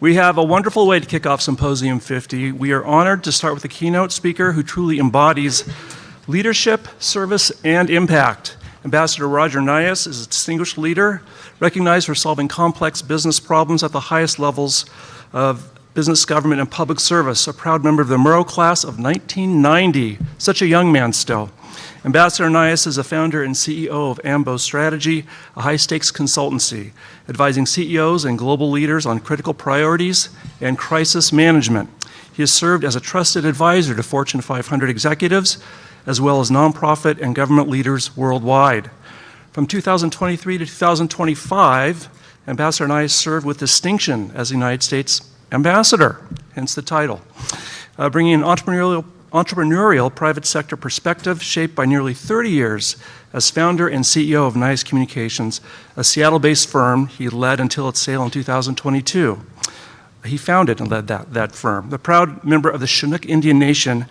We have a wonderful way to kick off Symposium 50. We are honored to start with a keynote speaker who truly embodies leadership, service, and impact. Ambassador Roger Nias is a distinguished leader, recognized for solving complex business problems at the highest levels of business, government, and public service, a proud member of the Murrow class of 1990, such a young man still. Ambassador Nias is a founder and CEO of Ambo Strategy, a high-stakes consultancy, advising CEOs and global leaders on critical priorities and crisis management. He has served as a trusted advisor to Fortune 500 executives, as well as nonprofit and government leaders worldwide. From 2023 to 2025, Ambassador Nias served with distinction as the United States Ambassador, hence the title, bringing an entrepreneurial private sector perspective shaped by nearly 30 years as founder and CEO of Nias Communications, a Seattle-based firm he led until its sale in 2022. He founded and led that firm. The proud member of the Chinook Indian Nation,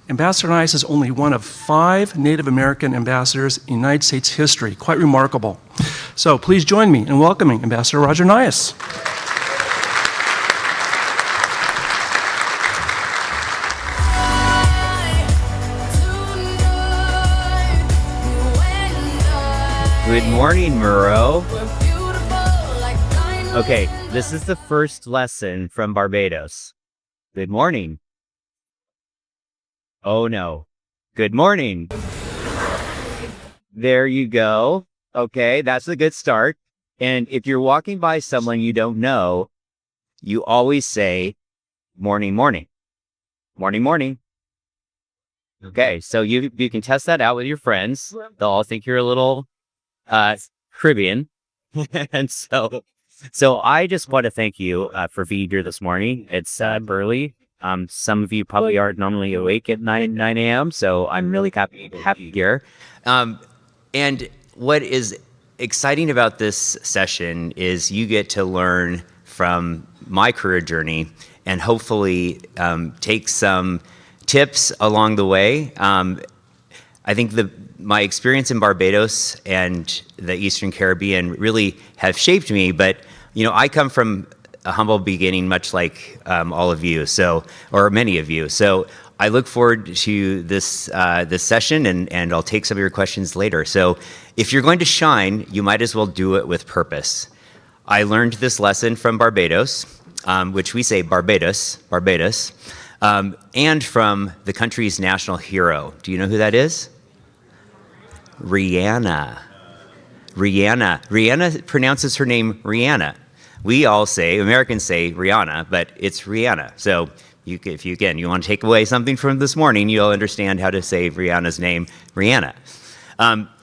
Ambassador Nias is only one of 5 Native American ambassadors in United States history. Quite remarkable. So please join me in welcoming Ambassador Roger Nias. Good morning, Murrow. Okay, this is the first lesson from Barbados. Good morning. Oh no. Good morning. There you go. Okay, that's a good start. And if you're walking by someone you don't know, you always say, morning, morning. Morning, morning. Okay, so you can test that out with your friends. They'll all think you're a little Caribbean. And so I just want to thank you for being here this morning. It's early. Some of you probably aren't normally awake at 9 a.m. So I'm really happy here. And what is exciting about this session is you get to learn from my career journey and hopefully take some tips along the way. I think my experience in Barbados and the Eastern Caribbean really have shaped me, but I come from a humble beginning, much like all of you, or many of you. So I look forward to this session, and I'll take some of your questions later. So if you're going to shine, you might as well do it with purpose. I learned this lesson from Barbados, which we say Barbados, and from the country's national hero. Do you know who that is? Rihanna. Rihanna pronounces her name Rihanna. We all say, Americans say Rihanna, but it's Rihanna. So if you want to take away something from this morning, you'll understand how to say Rihanna's name, Rihanna.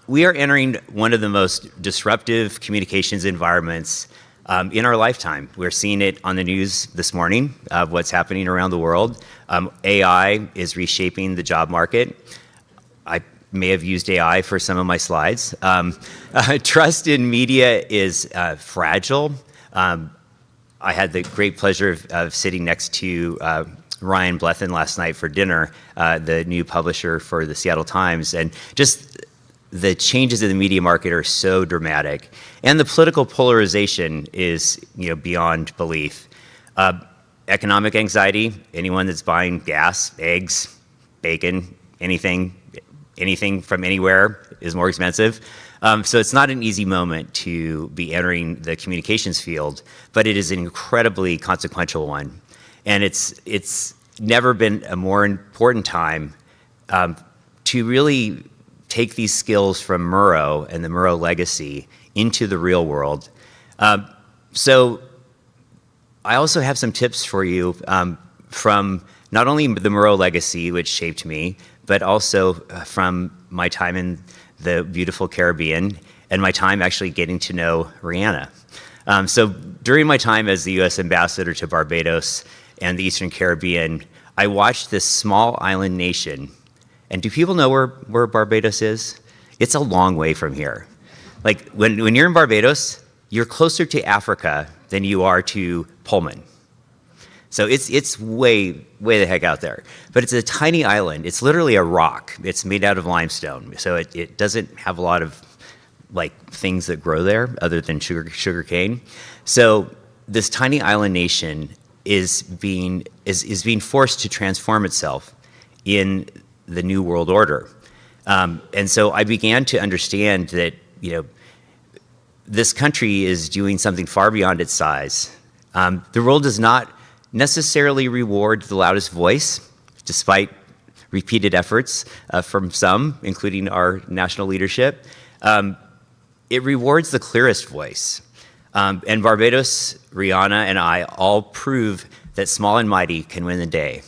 We are entering one of the most disruptive communications environments in our lifetime. We're seeing it on the news this morning of what's happening around the world. AI is reshaping the job market. I may have used AI for some of my slides. Trust in media is fragile. I had the great pleasure of sitting next to Ryan Blethyn last night for dinner, the new publisher for the Seattle Times, and just the changes in the media market are so dramatic, and the political polarization is beyond belief. Economic anxiety, anyone that's buying gas, eggs, bacon, anything from anywhere is more expensive. So it's not an easy moment to be entering the communications field, but it is an incredibly consequential one. And it's never been a more important time to really take these skills from Murrow and the Murrow legacy into the real world. So I also have some tips for you from not only the Murrow legacy, which shaped me, but also from my time in the beautiful Caribbean and my time actually getting to know Rihanna. So during my time as the U.S. ambassador to Barbados and the Eastern Caribbean, I watched this small island nation. And do people know where Barbados is? It's a long way from here. Like when you're in Barbados, you're closer to Africa than you are to Pullman. So it's way the heck out there. But it's a tiny island. It's literally a rock. It's made out of limestone. So it doesn't have a lot of things that grow there other than sugar cane. So this tiny island nation is being forced to transform itself in the new world order. And so I began to understand that, this country is doing something far beyond its size. The world does not necessarily reward the loudest voice, despite repeated efforts from some, including our national leadership. It rewards the clearest voice. And Barbados, Rihanna, and I all prove that small and mighty can win the day.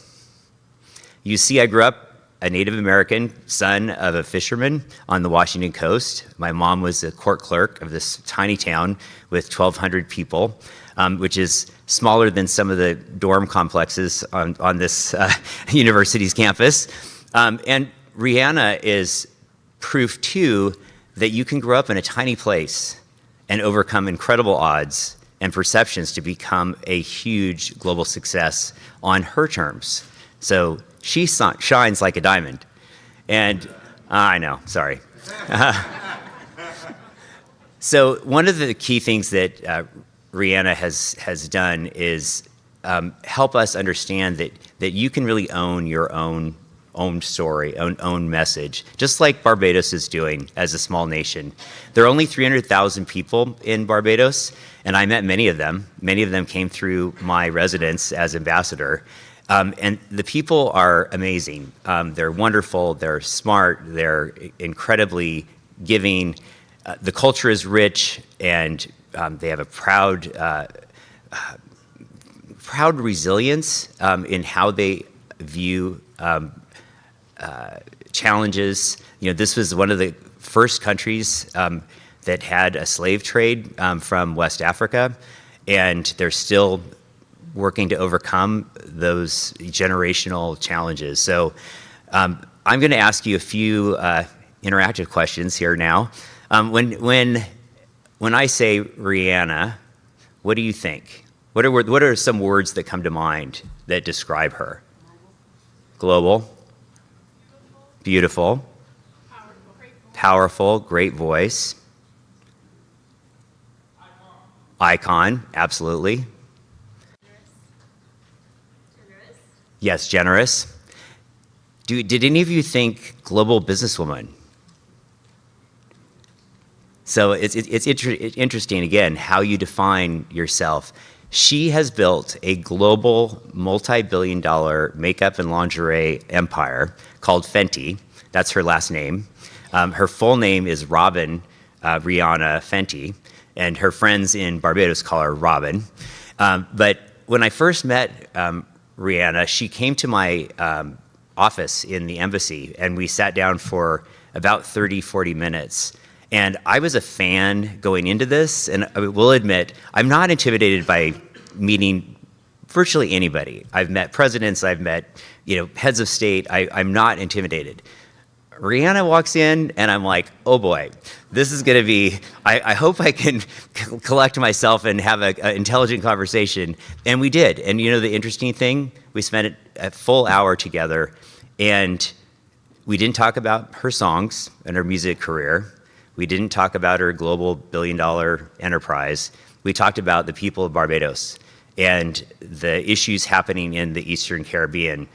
You see, I grew up a Native American, son of a fisherman on the Washington coast. My mom was a court clerk of this tiny town with 1,200 people, which is smaller than some of the dorm complexes on this university's campus. And Rihanna is proof, too, that you can grow up in a tiny place and overcome incredible odds and perceptions to become a huge global success on her terms. So she shines like a diamond. And I know, sorry. So one of the key things that Rihanna has done is help us understand that you can really own your own story, own message, just like Barbados is doing as a small nation. There are only 300,000 people in Barbados, and I met many of them. Many of them came through my residence as ambassador. And the people are amazing. They're wonderful, they're smart, they're incredibly giving. The culture is rich, and they have a proud resilience in how they view challenges. This was one of the first countries that had a slave trade from West Africa, and they're still working to overcome those generational challenges. So I'm going to ask you a few interactive questions here now. When I say Rihanna, what do you think? What are some words that come to mind that describe her? Global. Beautiful. Powerful, great voice. Icon, absolutely. Yes, generous. Did any of you think global businesswoman? So it's interesting, again, how you define yourself. She has built a global multi-billion-dollar makeup and lingerie empire called Fenty. That's her last name. Her full name is Robin Rihanna Fenty, and her friends in Barbados call her Robin. But when I first met Rihanna, she came to my office in the embassy, and we sat down for about 30, 40 minutes. And I was a fan going into this, and I will admit, I'm not intimidated by meeting virtually anybody. I've met presidents, I've met heads of state, I'm not intimidated. Rihanna walks in, and I'm like, oh boy, this is gonna be, I hope I can collect myself and have an intelligent conversation. And we did. And the interesting thing, we spent a full hour together, and we didn't talk about her songs and her music career. We didn't talk about her global billion-dollar enterprise. We talked about the people of Barbados and the issues happening in the Eastern Caribbean.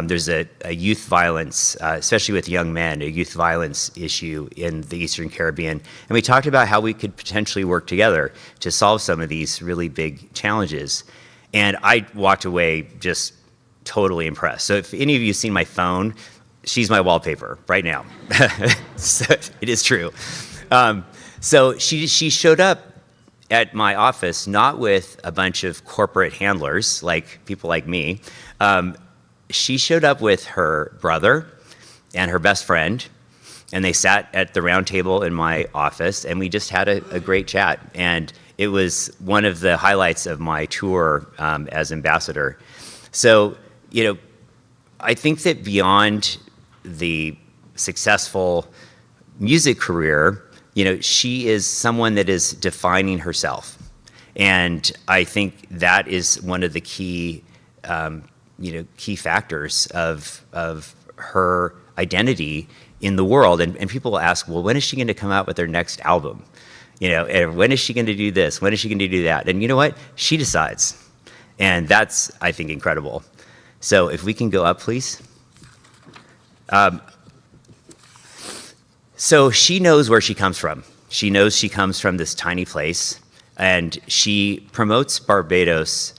There's a youth violence, especially with young men, a youth violence issue in the Eastern Caribbean. And we talked about how we could potentially work together to solve some of these really big challenges. And I walked away just totally impressed. So if any of you have seen my phone, she's my wallpaper right now. So it is true. So she showed up at my office, not with a bunch of corporate handlers, like people like me. She showed up with her brother and her best friend, and they sat at the round table in my office, and we just had a great chat. And it was one of the highlights of my tour as ambassador. So, I think that beyond the successful music career, she is someone that is defining herself. And I think that is one of the key factors of her identity in the world. And people will ask, well, when is she going to come out with her next album? And when is she going to do this? When is she going to do that? And you know what? She decides. And that's, I think, incredible. So if we can go up, please. So she knows where she comes from. She knows she comes from this tiny place, and she promotes Barbados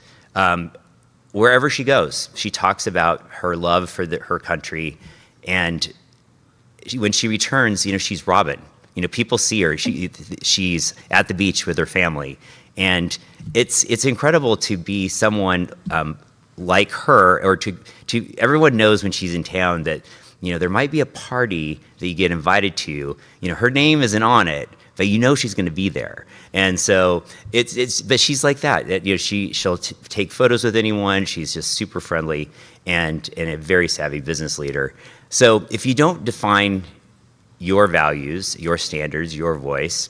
wherever she goes. She talks about her love for her country, and when she returns, she's Robin. People see her. She's at the beach with her family, and it's incredible to be someone like her, or to everyone knows when she's in town that there might be a party that you get invited to. Her name isn't on it, but she's going to be there. And so but she's like that. She'll take photos with anyone. She's just super friendly and a very savvy business leader. So if you don't define your values, your standards, your voice,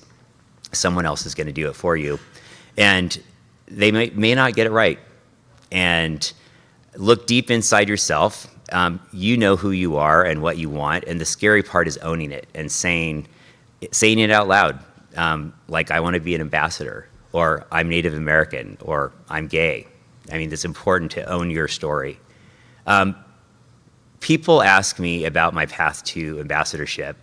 someone else is going to do it for you. And they may not get it right. And look deep inside yourself. You know who you are and what you want. And the scary part is owning it and saying it out loud. Like, I want to be an ambassador, or I'm Native American, or I'm gay. I mean, it's important to own your story. People ask me about my path to ambassadorship.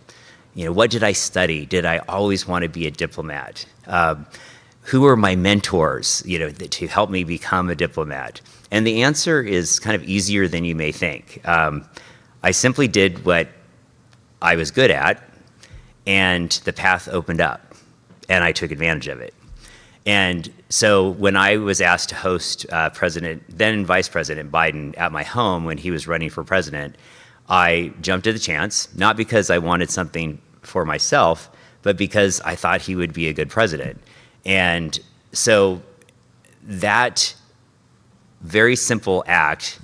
What did I study? Did I always want to be a diplomat? Who were my mentors, to help me become a diplomat? And the answer is kind of easier than you may think. I simply did what I was good at, and the path opened up, and I took advantage of it. And so when I was asked to host then Vice President Biden at my home when he was running for president, I jumped at the chance, not because I wanted something for myself, but because I thought he would be a good president. And so that very simple act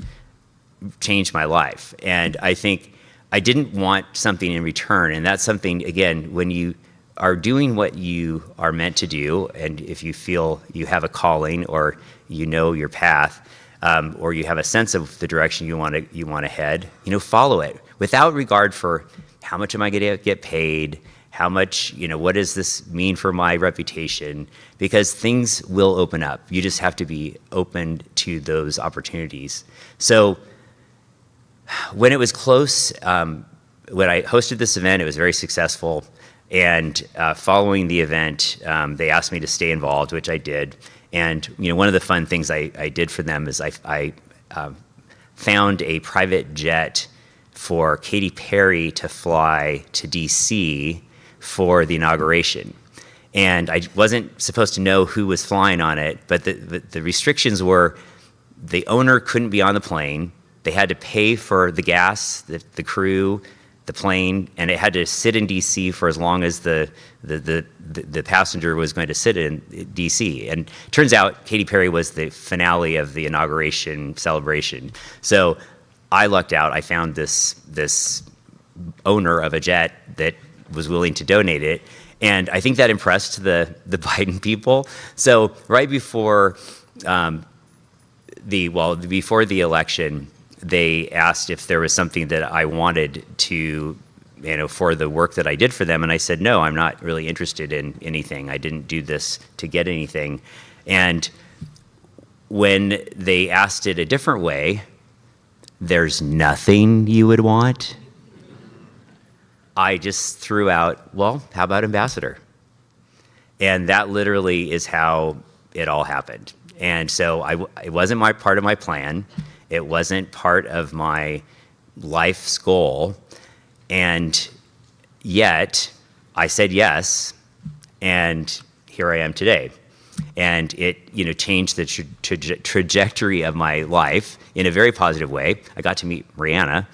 changed my life. And I think I didn't want something in return. And that's something, again, when you are doing what you are meant to do, and if you feel you have a calling, or your path, or you have a sense of the direction you want to head, follow it without regard for how much am I going to get paid, how much, what does this mean for my reputation? Because things will open up. You just have to be open to those opportunities. So when it was close, when I hosted this event, it was very successful. And following the event, they asked me to stay involved, which I did. And one of the fun things I did for them is I found a private jet for Katy Perry to fly to DC for the inauguration. And I wasn't supposed to know who was flying on it, but the restrictions were the owner couldn't be on the plane. They had to pay for the gas, the crew, the plane, and it had to sit in DC for as long as the passenger was going to sit in DC. And it turns out Katy Perry was the finale of the inauguration celebration. So I lucked out. I found this owner of a jet that was willing to donate it. And I think that impressed the Biden people. So right before before the election, they asked if there was something that I wanted to, for the work that I did for them. And I said, no, I'm not really interested in anything. I didn't do this to get anything. And when they asked it a different way, there's nothing you would want, I just threw out, well, how about ambassador? And that literally is how it all happened. And so it wasn't part of my plan. It wasn't part of my life's goal. And yet I said yes, and here I am today. And it, changed the trajectory of my life in a very positive way. I got to meet Rihanna,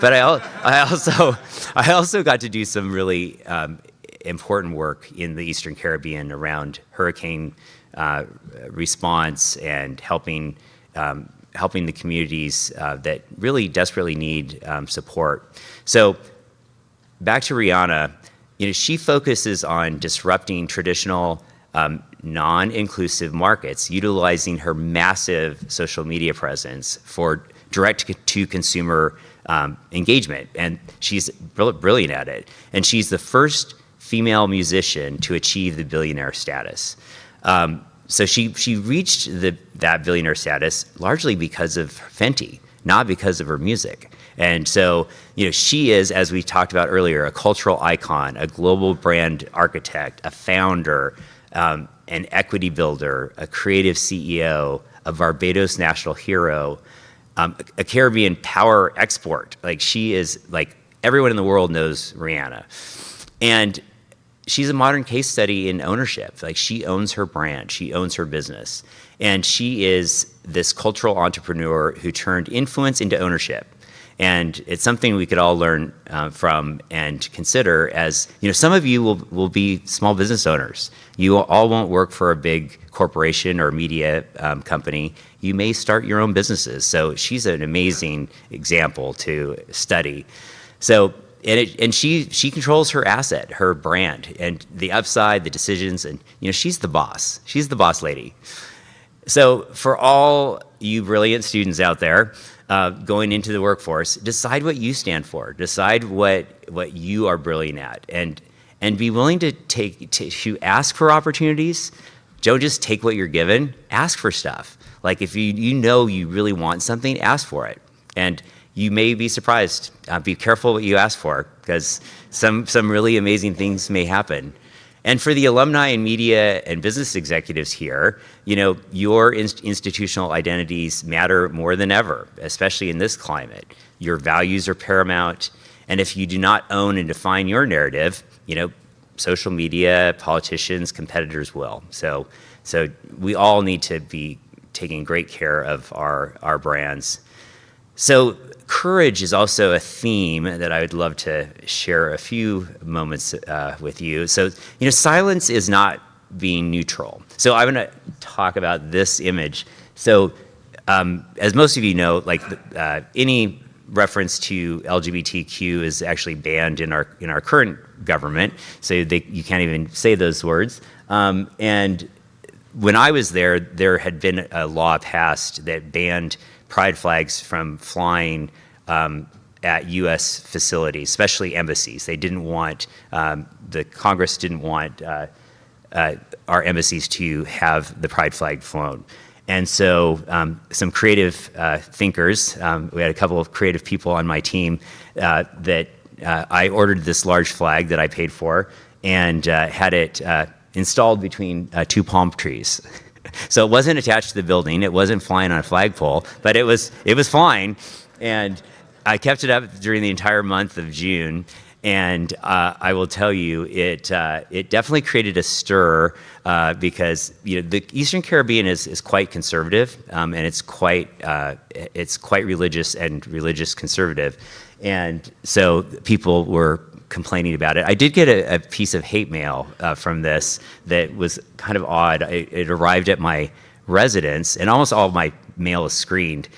but I also got to do some really important work in the Eastern Caribbean around hurricane response and helping the communities that really desperately need support. So back to Rihanna, she focuses on disrupting traditional non-inclusive markets, utilizing her massive social media presence for direct-to-consumer engagement. And she's brilliant at it. And she's the first female musician to achieve the billionaire status. So she reached that billionaire status largely because of Fenty, not because of her music. And so, she is, as we talked about earlier, a cultural icon, a global brand architect, a founder, an equity builder, a creative CEO, a Barbados national hero, a Caribbean power export. Like, she is, like, everyone in the world knows Rihanna. And she's a modern case study in ownership. Like, she owns her brand, she owns her business. And she is this cultural entrepreneur who turned influence into ownership. And it's something we could all learn from and consider as, some of you will be small business owners. You all won't work for a big corporation or media company. You may start your own businesses. So she's an amazing example to study. So, and she controls her asset, her brand, and the upside, the decisions, and she's the boss. She's the boss lady. So for all you brilliant students out there going into the workforce, decide what you stand for. Decide what you are brilliant at, and be willing to ask for opportunities. Don't just take what you're given. Ask for stuff. Like, if you really want something, ask for it. And you may be surprised. Be careful what you ask for, because some really amazing things may happen. And for the alumni and media and business executives here, your institutional identities matter more than ever, especially in this climate. Your values are paramount. And if you do not own and define your narrative, social media, politicians, competitors will. So we all need to be taking great care of our brands. So courage is also a theme that I would love to share a few moments with you. So, silence is not being neutral. So I'm going to talk about this image. So as most of you know, like any reference to LGBTQ is actually banned in our current government. So you can't even say those words. And when I was there had been a law passed that banned pride flags from flying at U.S. facilities, especially embassies. They didn't want, the Congress didn't want our embassies to have the pride flag flown. And so some creative thinkers, we had a couple of creative people on my team that I ordered this large flag that I paid for and had it installed between two palm trees. So it wasn't attached to the building, it wasn't flying on a flagpole, but it was flying. And I kept it up during the entire month of June. And I will tell you, it definitely created a stir because the Eastern Caribbean is quite conservative, and it's quite religious and religious conservative, and so people were complaining about it. I did get a piece of hate mail from this that was kind of odd. It arrived at my residence, and almost all of my mail is screened,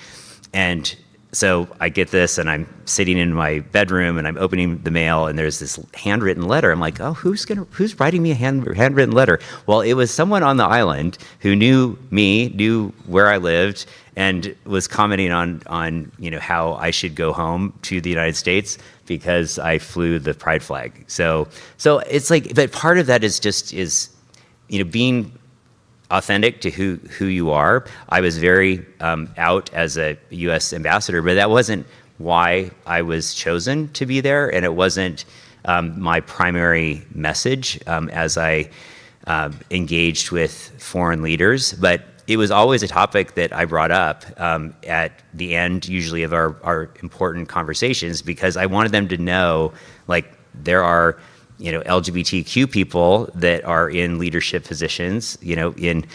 and so I get this, and I'm sitting in my bedroom, and I'm opening the mail, and there's this handwritten letter. I'm like, oh, who's writing me a handwritten letter? Well, it was someone on the island who knew me, knew where I lived, and was commenting on how I should go home to the United States because I flew the pride flag. So it's like, but part of that is being authentic to who you are. I was very out as a U.S. ambassador, but that wasn't why I was chosen to be there, and it wasn't my primary message as I engaged with foreign leaders. But it was always a topic that I brought up at the end, usually, of our important conversations, because I wanted them to know, like, there are LGBTQ people that are in leadership positions, in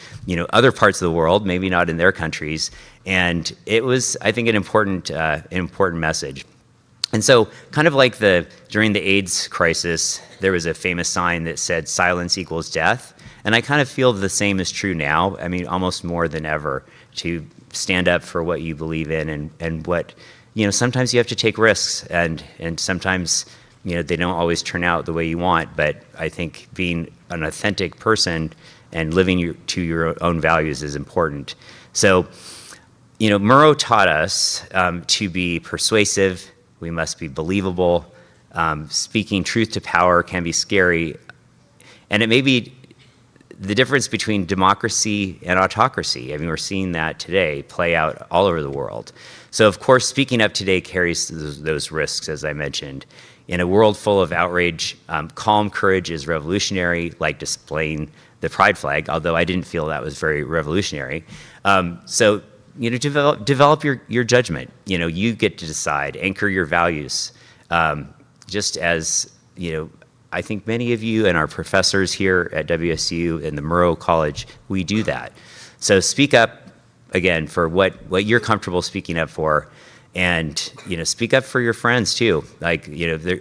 other parts of the world, maybe not in their countries, and it was, I think, an important message. And so, kind of like during the AIDS crisis, there was a famous sign that said "Silence equals death," and I kind of feel the same is true now. I mean, almost more than ever, to stand up for what you believe in, and what sometimes you have to take risks, and sometimes they don't always turn out the way you want, but I think being an authentic person and living to your own values is important. So, Murrow taught us to be persuasive, we must be believable. Speaking truth to power can be scary. And it may be the difference between democracy and autocracy. I mean, we're seeing that today play out all over the world. So, of course, speaking up today carries those risks, as I mentioned. In a world full of outrage, calm courage is revolutionary, like displaying the pride flag, although I didn't feel that was very revolutionary. So, develop your judgment. You get to decide, anchor your values. Just as, I think many of you and our professors here at WSU and the Murrow College, we do that. So speak up, again, for what you're comfortable speaking up for, and speak up for your friends too. Like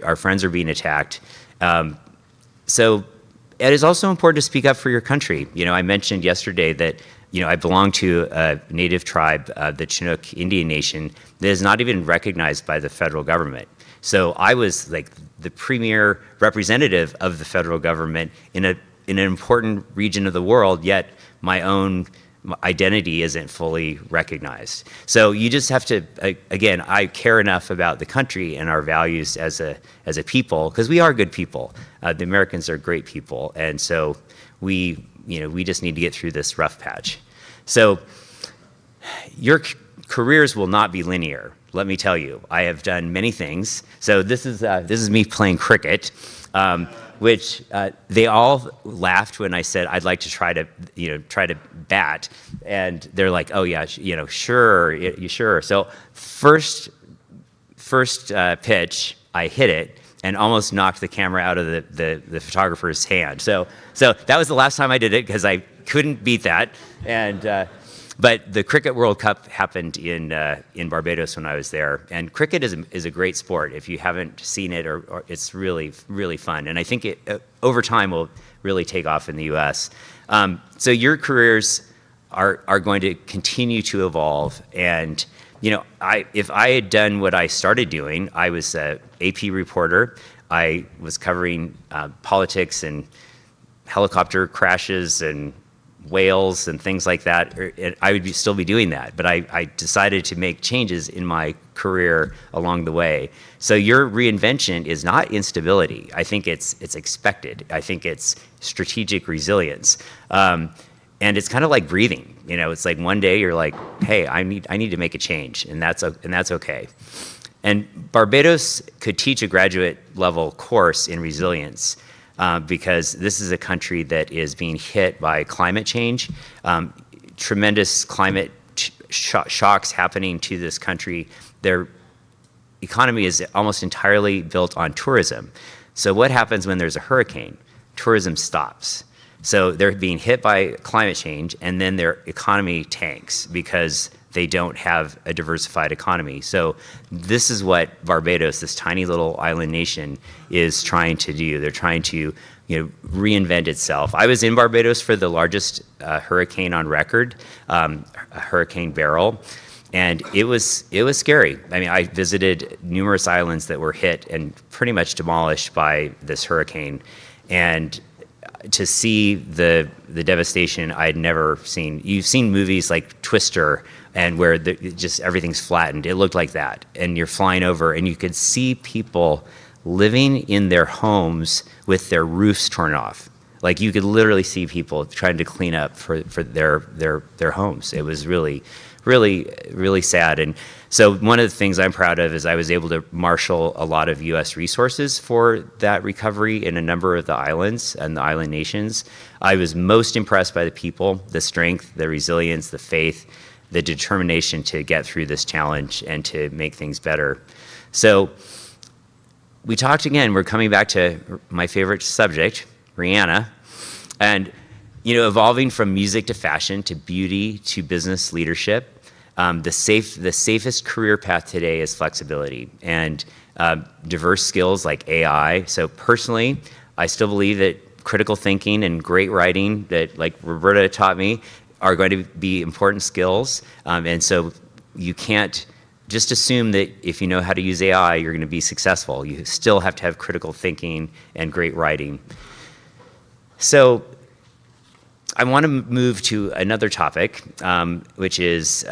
our friends are being attacked. So it is also important to speak up for your country. I mentioned yesterday that I belong to a native tribe, the Chinook Indian Nation, that is not even recognized by the federal government. So I was like the premier representative of the federal government in an important region of the world, yet my own identity isn't fully recognized. So you just have to, again, I care enough about the country and our values as a people, because we are good people. The Americans are great people, and so we just need to get through this rough patch. So your careers will not be linear. Let me tell you, I have done many things. So this is me playing cricket, which they all laughed when I said I'd like to try to bat, and they're like, "Oh yeah, sure, sure." So first pitch, I hit it and almost knocked the camera out of the photographer's hand. So that was the last time I did it because I couldn't beat that, and. But the Cricket World Cup happened in Barbados when I was there, and cricket is a great sport. If you haven't seen it, or it's really, really fun, and I think it over time will really take off in the U.S. So your careers are going to continue to evolve, and if I had done what I started doing, I was an AP reporter. I was covering politics and helicopter crashes and whales and things like that. I would still be doing that, but I decided to make changes in my career along the way. So your reinvention is not instability. I think it's expected. I think it's strategic resilience, and it's kind of like breathing. It's like one day you're like, hey, I need to make a change, and that's okay. And Barbados could teach a graduate level course in resilience. Because this is a country that is being hit by climate change, tremendous climate shocks happening to this country. Their economy is almost entirely built on tourism. So what happens when there's a hurricane? Tourism stops. So they're being hit by climate change, and then their economy tanks because they don't have a diversified economy. So this is what Barbados, this tiny little island nation, is trying to do. They're trying to reinvent itself. I was in Barbados for the largest hurricane on record, Hurricane Beryl, and it was scary. I mean, I visited numerous islands that were hit and pretty much demolished by this hurricane, and to see the devastation I'd never seen. You've seen movies like Twister, and where just everything's flattened. It looked like that. And you're flying over, and you could see people living in their homes with their roofs torn off. Like you could literally see people trying to clean up for their homes. It was really, really, really sad. And so one of the things I'm proud of is I was able to marshal a lot of U.S. resources for that recovery in a number of the islands and the island nations. I was most impressed by the people, the strength, the resilience, the faith, the determination to get through this challenge and to make things better. So we talked again, we're coming back to my favorite subject, Rihanna, and evolving from music to fashion to beauty to business leadership. The safest career path today is flexibility and diverse skills like AI. So personally, I still believe that critical thinking and great writing that like Roberta taught me are going to be important skills. And so you can't just assume that if you know how to use AI, you're going to be successful. You still have to have critical thinking and great writing. So I want to move to another topic, which is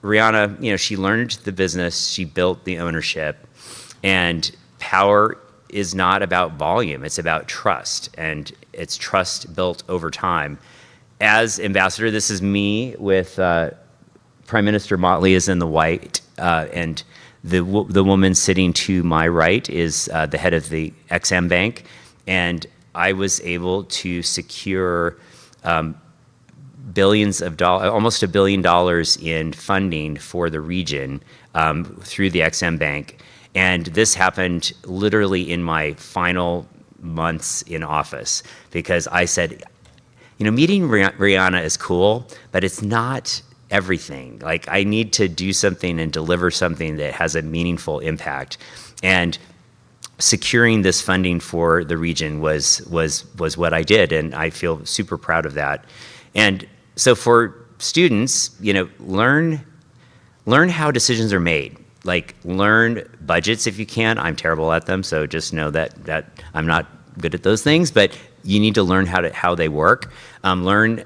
Rihanna. She learned the business, she built the ownership, and power is not about volume. It's about trust, and it's trust built over time. As ambassador, this is me with Prime Minister Motley is in the white, and the woman sitting to my right is the head of the Ex-Im Bank, and I was able to secure billions of dollars, almost $1 billion in funding for the region through the Ex-Im Bank. And this happened literally in my final months in office, because I said, meeting Rihanna is cool, but it's not everything. Like, I need to do something and deliver something that has a meaningful impact. And securing this funding for the region was what I did, and I feel super proud of that. And so for students, learn how decisions are made. Like, learn budgets if you can. I'm terrible at them, so just know that I'm not good at those things, but you need to learn how they work. Learn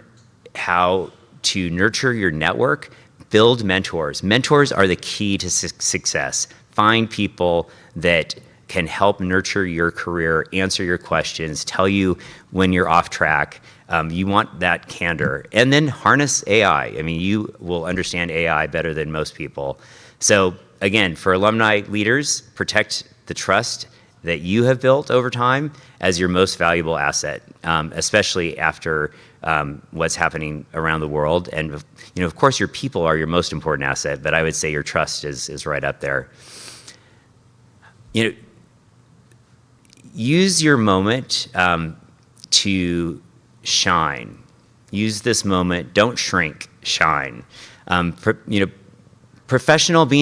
how to nurture your network, build mentors. Mentors are the key to success. Find people that can help nurture your career, answer your questions, tell you when you're off track. You want that candor. And then harness AI. I mean, you will understand AI better than most people. So again, for alumni leaders, protect the trust that you have built over time as your most valuable asset, especially after what's happening around the world. And of course, your people are your most important asset, but I would say your trust is right up there. Use your moment to shine. Use this moment. Don't shrink. Shine. Being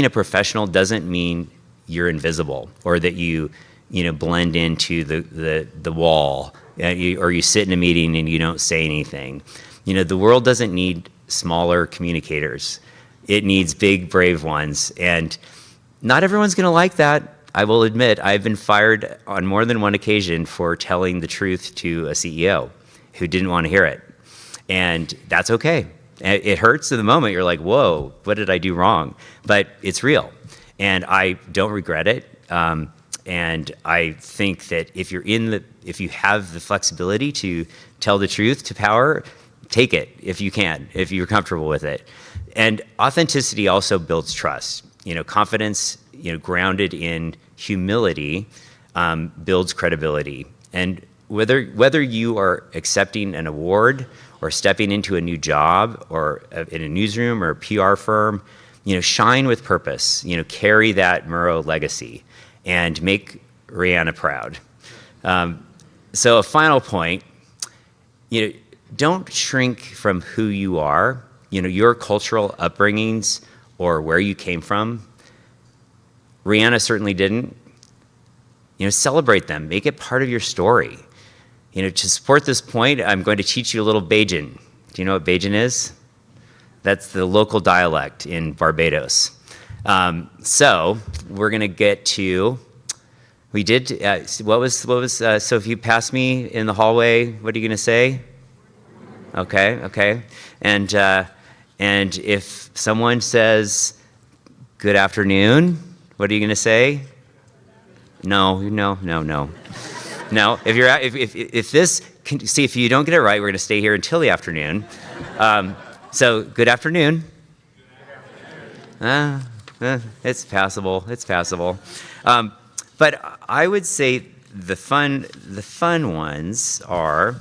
a professional doesn't mean you're invisible, or that you blend into the wall, or you sit in a meeting and you don't say anything. The world doesn't need smaller communicators. It needs big, brave ones, and not everyone's going to like that. I will admit, I've been fired on more than one occasion for telling the truth to a CEO who didn't want to hear it, and that's okay. It hurts in the moment. You're like, whoa, what did I do wrong? But it's real, and I don't regret it. And I think that if you have the flexibility to tell the truth to power, take it if you can, if you're comfortable with it. And authenticity also builds trust. Confidence, grounded in humility, builds credibility. And whether you are accepting an award or stepping into a new job, or in a newsroom or a PR firm, shine with purpose. Carry that Murrow legacy and make Rihanna proud. So a final point, don't shrink from who you are. Your cultural upbringings or where you came from. Rihanna certainly didn't. Celebrate them. Make it part of your story. To support this point, I'm going to teach you a little Bajan. Do you know what Bajan is? That's the local dialect in Barbados. So we're going to get to. We did. What was? So if you pass me in the hallway, what are you going to say? Okay. And if someone says, "Good afternoon," what are you going to say? No. No. If you don't get it right, we're going to stay here until the afternoon. So good afternoon. It's passable. But I would say the fun ones are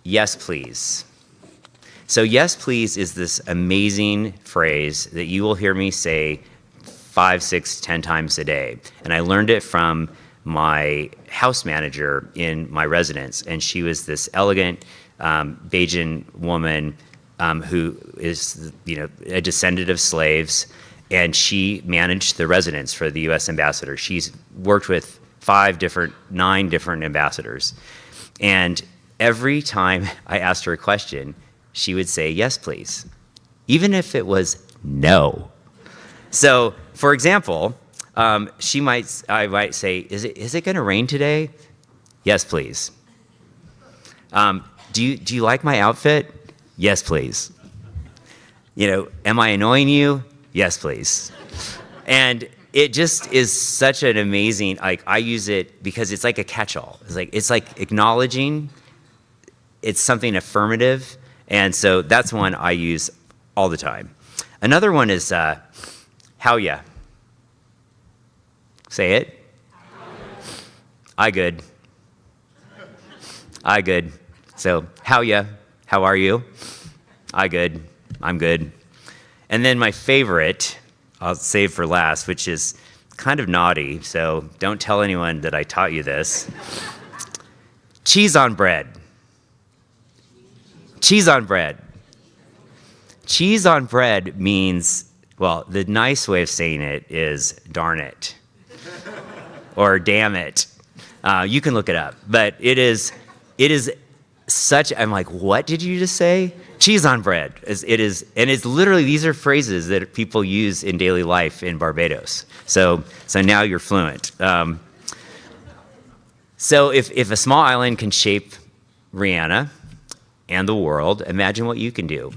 yes, please. So yes, please is this amazing phrase that you will hear me say 5, 6, 10 times a day. And I learned it from my house manager in my residence. And she was this elegant Bajan woman who is, a descendant of slaves. And she managed the residence for the U.S. ambassador. She's worked with 9 different ambassadors. And every time I asked her a question, she would say, yes, please, even if it was no. So, for example, I might say, is it going to rain today? Yes, please. Do you like my outfit? Yes, please. Am I annoying you? Yes, please. And it just is such an amazing, like, I use it because it's like a catch-all. It's like acknowledging, it's something affirmative, and so that's one I use all the time. Another one is, how ya? Say it. I good. I good. So, how ya? How are you? I good. I'm good. And then my favorite, I'll save for last, which is kind of naughty, so don't tell anyone that I taught you this. Cheese on bread. Cheese on bread. Cheese on bread means, well, the nice way of saying it is darn it. Or damn it. You can look it up. But it is such, I'm like, what did you just say? Cheese on bread. It is, and it's literally, these are phrases that people use in daily life in Barbados. So now you're fluent. So if a small island can shape Rihanna and the world, imagine what you can do.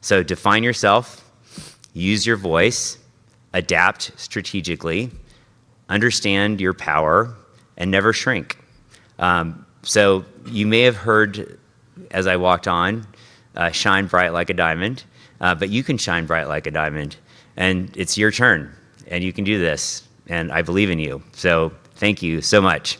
So define yourself, use your voice, adapt strategically, understand your power, and never shrink. So you may have heard, as I walked on, shine bright like a diamond, but you can shine bright like a diamond, and it's your turn, and you can do this, and I believe in you. So thank you so much.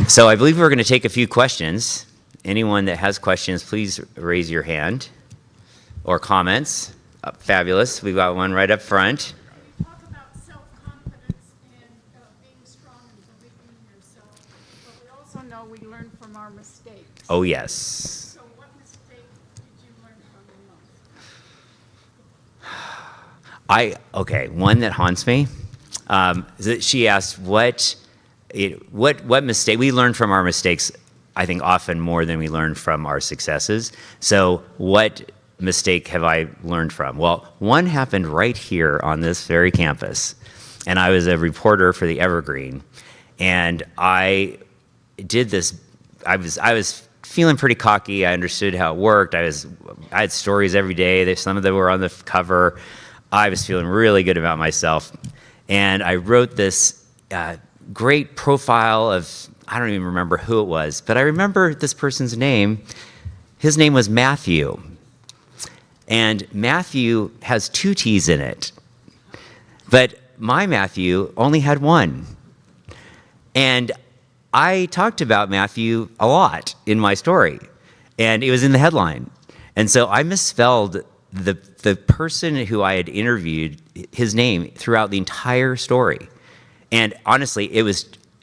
So I believe we're going to take a few questions. Anyone that has questions, please raise your hand. Or comments. Fabulous. We've got one right up front. You talk about self-confidence and being strong and believing in yourself, but we also know we learn from our mistakes. Oh, yes. So what mistake did you learn from the most? Okay, one that haunts me. Is that she asked what mistake we learn from our mistakes. I think often more than we learn from our successes. So what mistake have I learned from? Well, one happened right here on this very campus, and I was a reporter for the Evergreen, and I did this. I was feeling pretty cocky. I understood how it worked. I had stories every day. Some of them were on the cover. I was feeling really good about myself, and I wrote this great profile of, I don't even remember who it was, but I remember this person's name. His name was Matthew. And Matthew has 2 T's in it. But my Matthew only had 1. And I talked about Matthew a lot in my story. And it was in the headline. And so I misspelled the person who I had interviewed, his name, throughout the entire story. And honestly,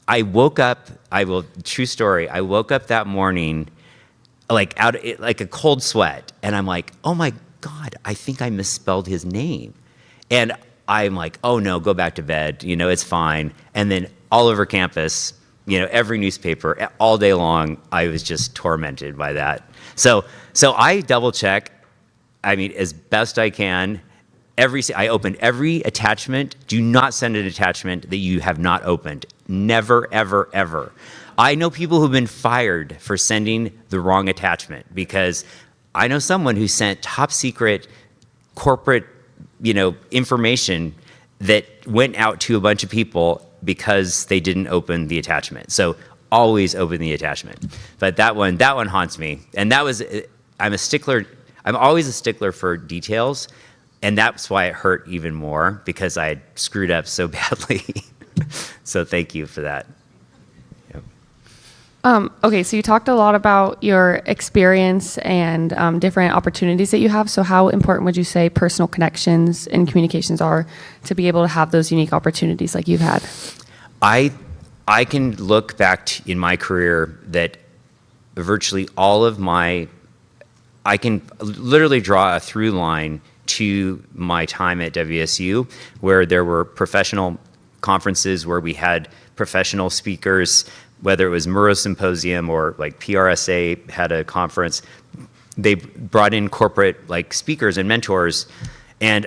I woke up, true story, I woke up that morning like a cold sweat. And I'm like, oh my God, I think I misspelled his name. And I'm like, oh no, go back to bed, it's fine. And then all over campus, every newspaper, all day long, I was just tormented by that. So I double check, as best I can. I opened every attachment. Do not send an attachment that you have not opened. Never, ever, ever. I know people who've been fired for sending the wrong attachment, because I know someone who sent top secret corporate, information that went out to a bunch of people because they didn't open the attachment. So always open the attachment. But that one haunts me. And I'm a stickler. I'm always a stickler for details. And that's why it hurt even more, because I had screwed up so badly. So thank you for that. Okay, so you talked a lot about your experience and different opportunities that you have. So how important would you say personal connections and communications are to be able to have those unique opportunities like you've had? I can look back in my career that virtually all of I can literally draw a through line to my time at WSU, where there were professional conferences where we had professional speakers, whether it was Murrow Symposium or like PRSA had a conference. They brought in corporate speakers and mentors. And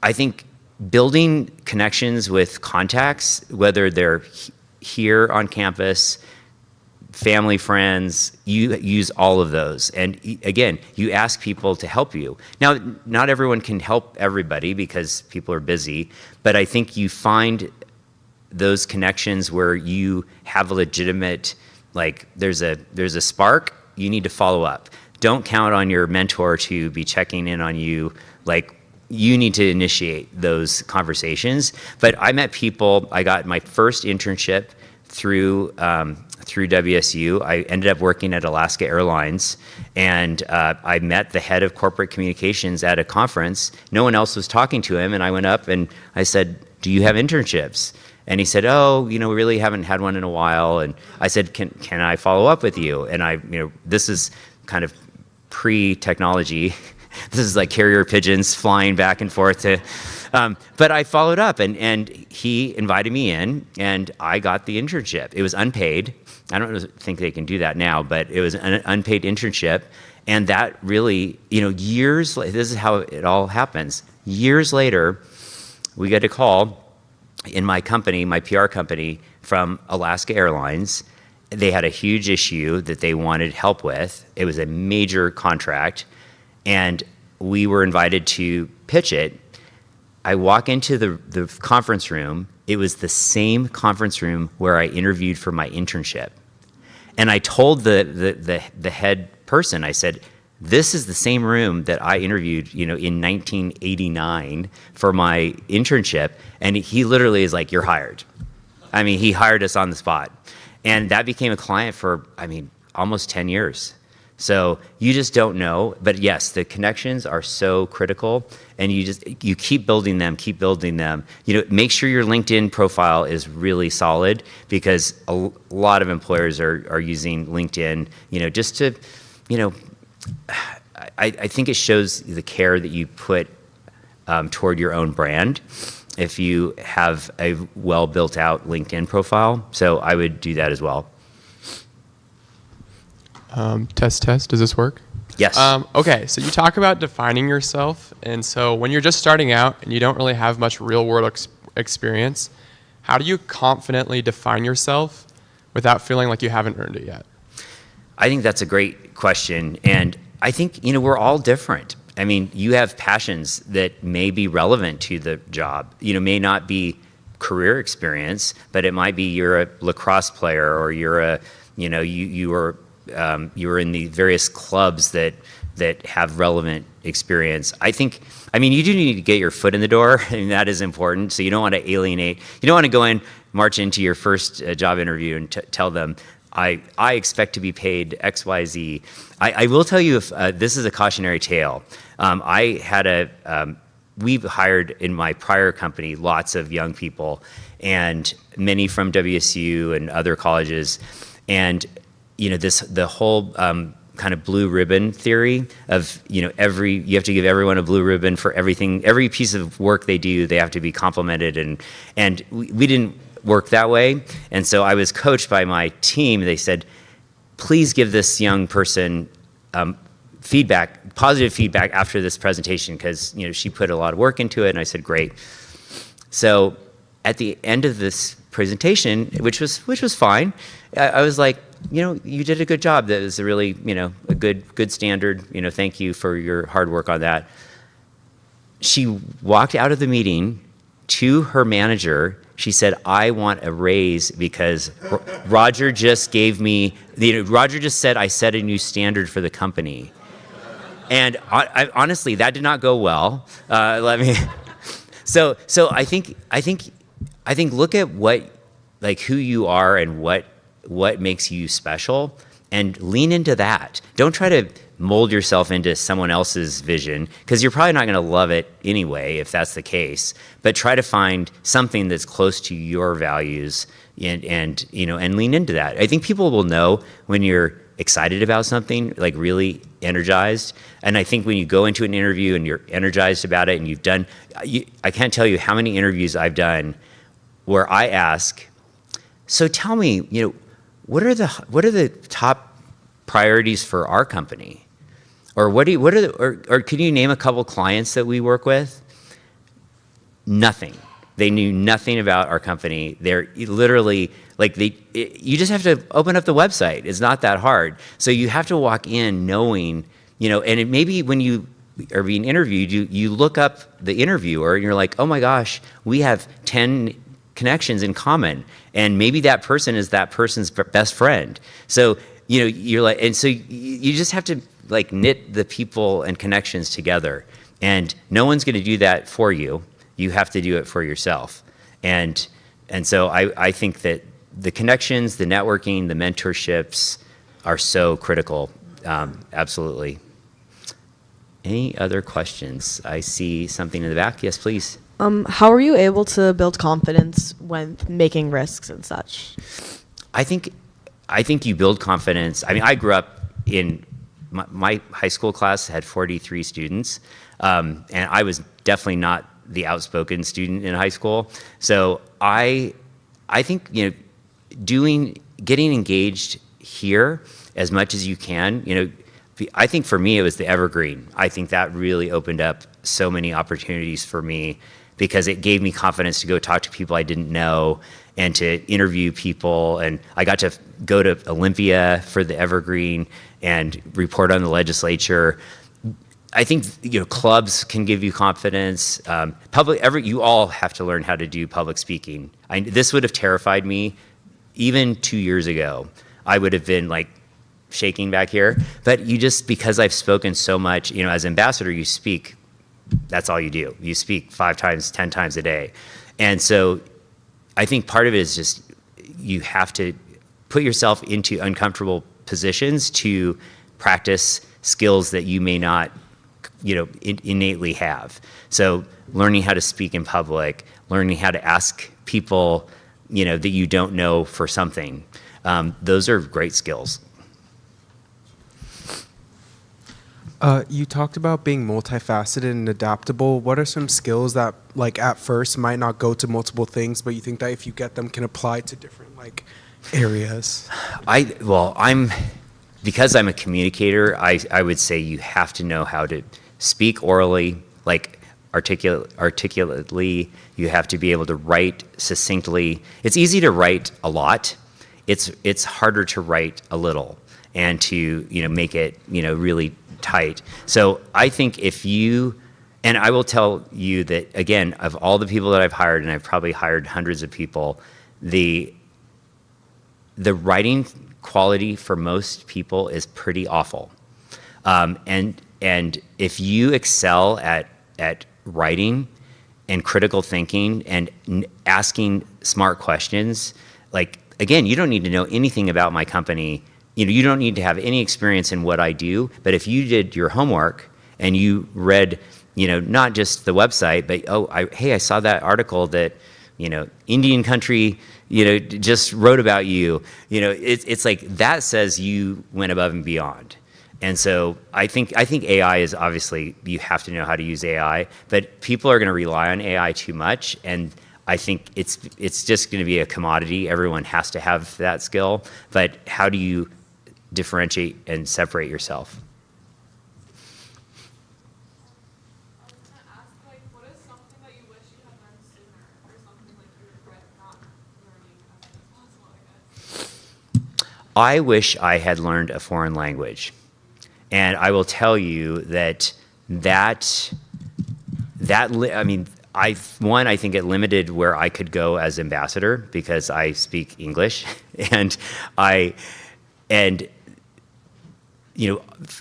I think building connections with contacts, whether they're here on campus, family, friends, you use all of those. And again, you ask people to help you. Now, not everyone can help everybody because people are busy, but I think you find those connections where you have a legitimate, like there's a spark, you need to follow up. Don't count on your mentor to be checking in on you. Like, you need to initiate those conversations. But I met people, I got my first internship through WSU. I ended up working at Alaska Airlines, and I met the head of corporate communications at a conference. No one else was talking to him, and I went up and I said, "Do you have internships?" And he said, "Oh, we really haven't had one in a while." And I said, "Can I follow up with you?" And this is kind of pre-technology. This is like carrier pigeons flying back and forth to, but I followed up, and he invited me in, and I got the internship. It was unpaid. I don't think they can do that now, but it was an unpaid internship, and that really, years. This is how it all happens. Years later, we get a call in my company, my PR company, from Alaska Airlines. They had a huge issue that they wanted help with. It was a major contract, and we were invited to pitch it. I walk into the conference room. It was the same conference room where I interviewed for my internship. And I told the head person, I said, "This is the same room that I interviewed, in 1989 for my internship." And he literally is like, "You're hired." I mean, he hired us on the spot. And that became a client for, almost 10 years. So you just don't know. But yes, the connections are so critical, and you keep building them. Make sure your LinkedIn profile is really solid, because a lot of employers are using LinkedIn, just to, I think it shows the care that you put toward your own brand if you have a well built out LinkedIn profile. So I would do that as well. Test. Does this work? Yes. Okay, so you talk about defining yourself, and so when you're just starting out and you don't really have much real-world experience, how do you confidently define yourself without feeling like you haven't earned it yet? I think that's a great question, and I think we're all different. I mean, you have passions that may be relevant to the job. May not be career experience, but it might be you're a lacrosse player, or you're a you were in the various clubs that have relevant experience. I think, you do need to get your foot in the door, and that is important. So you don't want to alienate. You don't want to march into your first job interview and tell them, I expect to be paid X, Y, Z. I will tell you, if this is a cautionary tale. We've hired in my prior company lots of young people, and many from WSU and other colleges, and the whole kind of blue ribbon theory of you have to give everyone a blue ribbon for everything, every piece of work they do, they have to be complimented, and we didn't work that way. And so I was coached by my team. They said, "Please give this young person positive feedback after this presentation, because she put a lot of work into it." And I said, "Great." So at the end of this presentation, which was fine, I was like, you did a good job. That is a really, a good standard. Thank you for your hard work on that. She walked out of the meeting to her manager. She said, "I want a raise because Roger just gave me, Roger just said I set a new standard for the company." And honestly, that did not go well. So I think look at who you are and what makes you special, and lean into that. Don't try to mold yourself into someone else's vision, because you're probably not going to love it anyway if that's the case. But try to find something that's close to your values, and lean into that. I think people will know when you're excited about something, like really energized. And I think when you go into an interview and you're energized about it, and I can't tell you how many interviews I've done where I ask, "So tell me, what are the top priorities for our company?" Or or can you name a couple clients that we work with? Nothing. They knew nothing about our company. They're literally like you just have to open up the website. It's not that hard. So you have to walk in knowing, and it maybe when you are being interviewed, you look up the interviewer and you're like, oh my gosh, we have 10 connections in common. And maybe that person is that person's best friend. So, you're like, and so you just have to like knit the people and connections together. And no one's going to do that for you. You have to do it for yourself. And so I think that the connections, the networking, the mentorships are so critical. Absolutely. Any other questions? I see something in the back. Yes, please. How are you able to build confidence when making risks and such? I think you build confidence. I mean, I grew up in my high school class had 43 students, and I was definitely not the outspoken student in high school. So I think getting engaged here as much as you can. I think for me it was the Evergreen. I think that really opened up so many opportunities for me because it gave me confidence to go talk to people I didn't know and to interview people. And I got to go to Olympia for the Evergreen and report on the legislature. I think clubs can give you confidence. You all have to learn how to do public speaking. This would have terrified me even 2 years ago. I would have been like shaking back here, but because I've spoken so much, as ambassador, you speak. That's all you do. You speak 5 times, 10 times a day, and so I think part of it is just you have to put yourself into uncomfortable positions to practice skills that you may not innately have. So learning how to speak in public, learning how to ask people, that you don't know for something. Those are great skills. You talked about being multifaceted and adaptable. What are some skills that, like, at first might not go to multiple things, but you think that if you get them can apply to different, like, areas? Because I'm a communicator, I would say you have to know how to speak orally, like articulately. You have to be able to write succinctly. It's easy to write a lot. It's harder to write a little and to make it really tight. So I think and I will tell you that again, of all the people that I've hired, and I've probably hired hundreds of people, the writing quality for most people is pretty awful. And if you excel at writing and critical thinking and asking smart questions, like, again, you don't need to know anything about my company. You don't need to have any experience in what I do, but if you did your homework and you read, not just the website, but I saw that article that, Indian country, just wrote about you. It's like that says you went above and beyond. And so I think AI is obviously, you have to know how to use AI, but people are going to rely on AI too much, and I think it's just going to be a commodity. Everyone has to have that skill, but how do you differentiate and separate yourself? I was going to ask, what is something that you wish you had done sooner, or something like you regret not learning as soon as possible, I guess? I wish I had learned a foreign language. And I will tell you I think it limited where I could go as ambassador because I speak English, and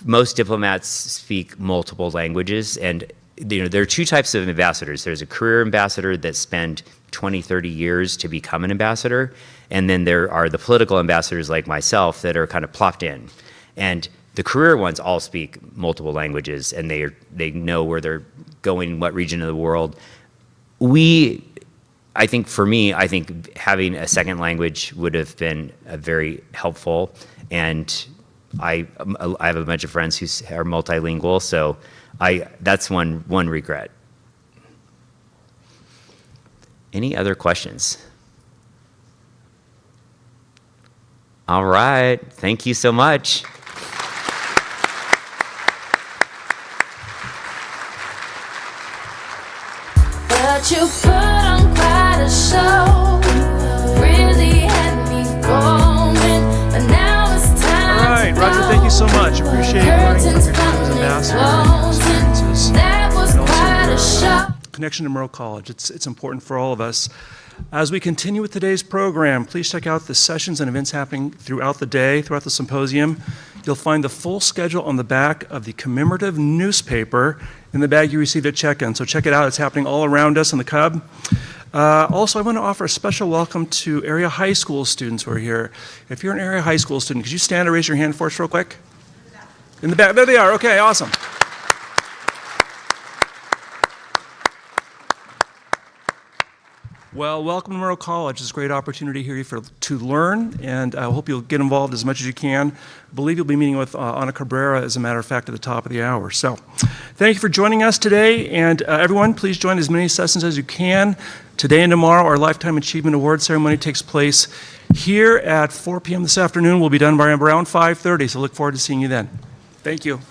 most diplomats speak multiple languages, and there are 2 types of ambassadors. There's a career ambassador that spend 20, 30 years to become an ambassador, and then there are the political ambassadors like myself that are kind of plopped in. And the career ones all speak multiple languages, and they know where they're going, in what region of the world. I think having a second language would have been very helpful, and I have a bunch of friends who are multilingual, so that's one regret. Any other questions? All right, thank you so much. But you put on so much. Appreciate learning from your time as ambassador and your experiences. And also your connection to Merle College. It's important for all of us. As we continue with today's program, please check out the sessions and events happening throughout the day, throughout the symposium. You'll find the full schedule on the back of the commemorative newspaper in the bag you received at check-in. So check it out. It's happening all around us in the Cub. Also, I want to offer a special welcome to area high school students who are here. If you're an area high school student, could you stand and raise your hand for us real quick? In the back. There they are. Okay, awesome. Well, welcome to Merle College. It's a great opportunity here to learn, and I hope you'll get involved as much as you can. I believe you'll be meeting with Ana Cabrera, as a matter of fact, at the top of the hour. So thank you for joining us today, and everyone, please join as many sessions as you can. Today and tomorrow, our Lifetime Achievement Award ceremony takes place here at 4 p.m. this afternoon. We'll be done by around 5:30, so look forward to seeing you then. Thank you.